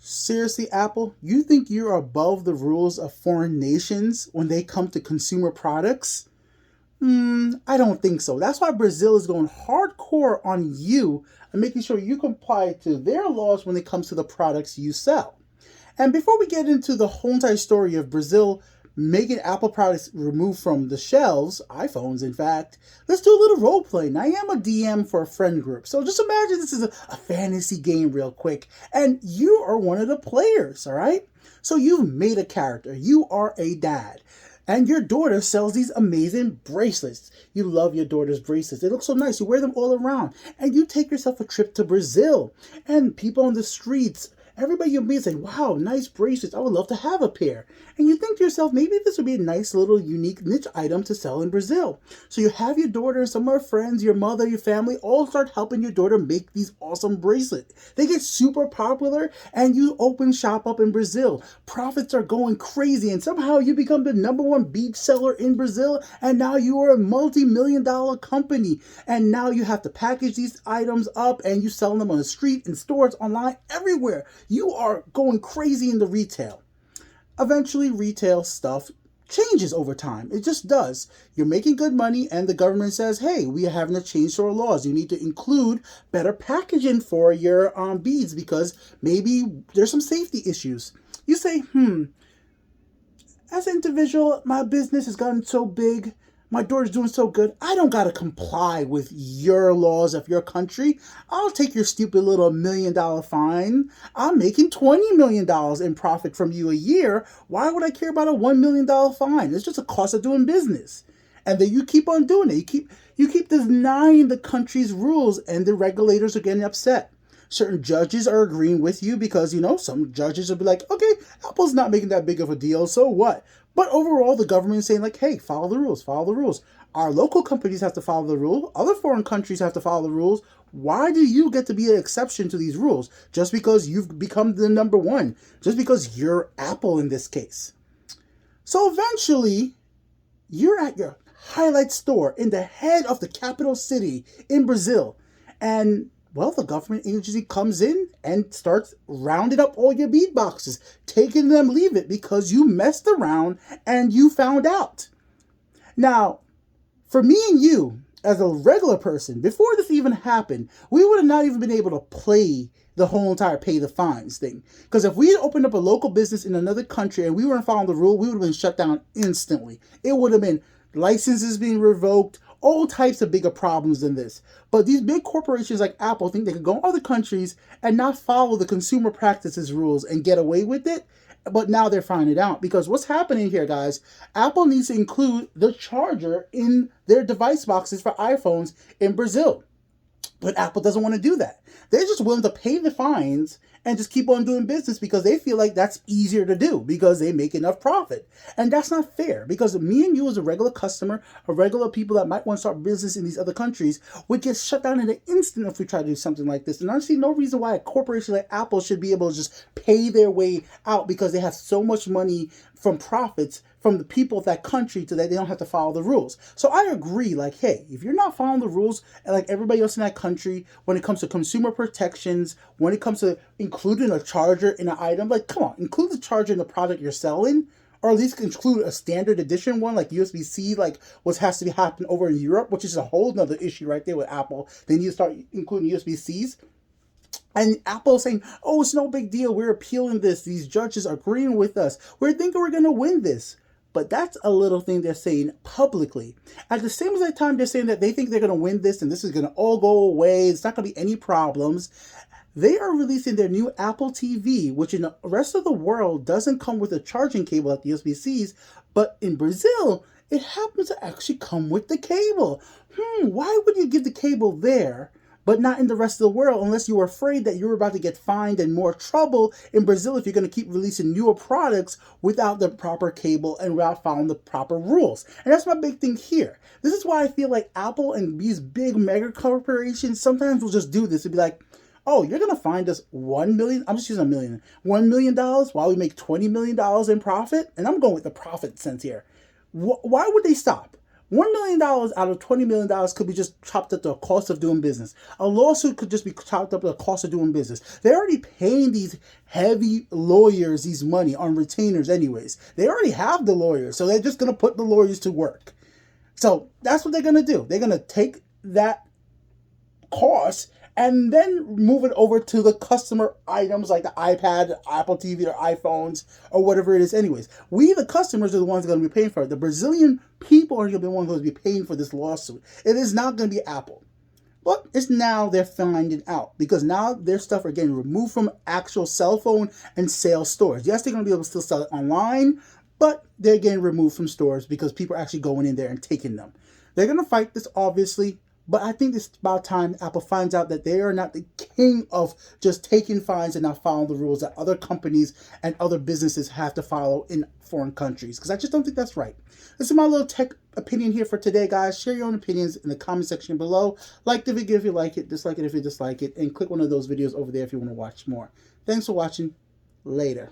Seriously, Apple, you think you're above the rules of foreign nations when they come to consumer products? I don't think so. That's why Brazil is going hardcore on you and making sure you comply to their laws when it comes to the products you sell. And before we get into the whole entire story of Brazil making Apple products removed from the shelves, iPhones in fact, let's do a little role playing. I am a DM for a friend group. So just imagine this is a fantasy game real quick and you are one of the players, all right? So you've made a character. You are a dad. And your daughter sells these amazing bracelets. You love your daughter's bracelets. They look so nice. You wear them all around. And you take yourself a trip to Brazil. And people on the streets, everybody you meet say, wow, nice bracelets. I would love to have a pair. And you think to yourself, maybe this would be a nice little unique niche item to sell in Brazil. So you have your daughter and some of her friends, your mother, your family, all start helping your daughter make these awesome bracelets. They get super popular and you open shop up in Brazil. Profits are going crazy and somehow you become the number one bead seller in Brazil and now you are a multi-million-dollar company. And now you have to package these items up and you sell them on the street, in stores, online, everywhere. You are going crazy in the retail. Eventually, retail stuff changes over time. It just does. You're making good money and the government says, hey, we are having to change our laws. You need to include better packaging for your beads because maybe there's some safety issues. You say, as an individual, my business has gotten so big. My daughter's doing so good. I don't gotta comply with your laws of your country. I'll take your stupid little $1 million fine. I'm making $20 million in profit from you a year. Why would I care about a $1 million fine? It's just a cost of doing business. And then you keep on doing it. You keep denying the country's rules, and the regulators are getting upset. Certain judges are agreeing with you because, some judges will be like, okay, Apple's not making that big of a deal, so what? But overall, the government is saying like, hey, follow the rules, follow the rules. Our local companies have to follow the rule. Other foreign countries have to follow the rules. Why do you get to be an exception to these rules? Just because you've become the number one. Just because you're Apple in this case. So eventually, you're at your highlight store in the head of the capital city in Brazil. And well, the government agency comes in and starts rounding up all your bead boxes, taking them, leave it, because you messed around and you found out. Now, for me and you, as a regular person, before this even happened, we would have not even been able to play the whole entire pay the fines thing. Because if we had opened up a local business in another country and we weren't following the rule, we would have been shut down instantly. It would have been licenses being revoked, all types of bigger problems than this. But these big corporations like Apple think they can go in other countries and not follow the consumer practices rules and get away with it. But now they're finding out because what's happening here, guys, Apple needs to include the charger in their device boxes for iPhones in Brazil. But Apple doesn't want to do that. They're just willing to pay the fines and just keep on doing business because they feel like that's easier to do because they make enough profit. And that's not fair because me and you as a regular customer, or regular people that might want to start business in these other countries, would get shut down in an instant if we try to do something like this. And I see no reason why a corporation like Apple should be able to just pay their way out because they have so much money from profits from the people of that country so that they don't have to follow the rules. So I agree, like, hey, if you're not following the rules like everybody else in that country, when it comes to consumer protections, when it comes to including a charger in an item, like, come on, include the charger in the product you're selling, or at least include a standard edition one like USB-C, like what has to be happening over in Europe, which is a whole nother issue right there with Apple. They need to start including USB-Cs. And Apple saying, oh, it's no big deal. We're appealing this. These judges are agreeing with us. We're thinking we're going to win this. But that's a little thing they're saying publicly. At the same time, they're saying that they think they're going to win this and this is going to all go away. It's not going to be any problems. They are releasing their new Apple TV, which in the rest of the world doesn't come with a charging cable like the USB-Cs. But in Brazil, it happens to actually come with the cable. Why would you give the cable there but not in the rest of the world unless you were afraid that you were about to get fined and more trouble in Brazil if you're going to keep releasing newer products without the proper cable and without following the proper rules. And that's my big thing here. This is why I feel like Apple and these big mega corporations sometimes will just do this and be like, oh, you're going to find us $1 million. I'm just using $1 million while we make $20 million in profit. And I'm going with the profit sense here. Why would they stop? $1 million out of $20 million could be just chopped up to the cost of doing business. A lawsuit could just be chopped up to the cost of doing business. They're already paying these heavy lawyers these money on retainers anyways. They already have the lawyers, so they're just going to put the lawyers to work. So that's what they're going to do. They're going to take that cost and then move it over to the customer items like the iPad, Apple TV, or iPhones, or whatever it is anyways. We, the customers, are the ones that are going to be paying for it. The Brazilian people are going to be the ones who are going to be paying for this lawsuit. It is not going to be Apple. But it's now they're finding out because now their stuff are getting removed from actual cell phone and sales stores. Yes, they're going to be able to still sell it online, but they're getting removed from stores because people are actually going in there and taking them. They're going to fight this, obviously. But I think it's about time Apple finds out that they are not the king of just taking fines and not following the rules that other companies and other businesses have to follow in foreign countries. Because I just don't think that's right. This is my little tech opinion here for today, guys. Share your own opinions in the comment section below. Like the video if you like it, dislike it if you dislike it, and click one of those videos over there if you want to watch more. Thanks for watching. Later.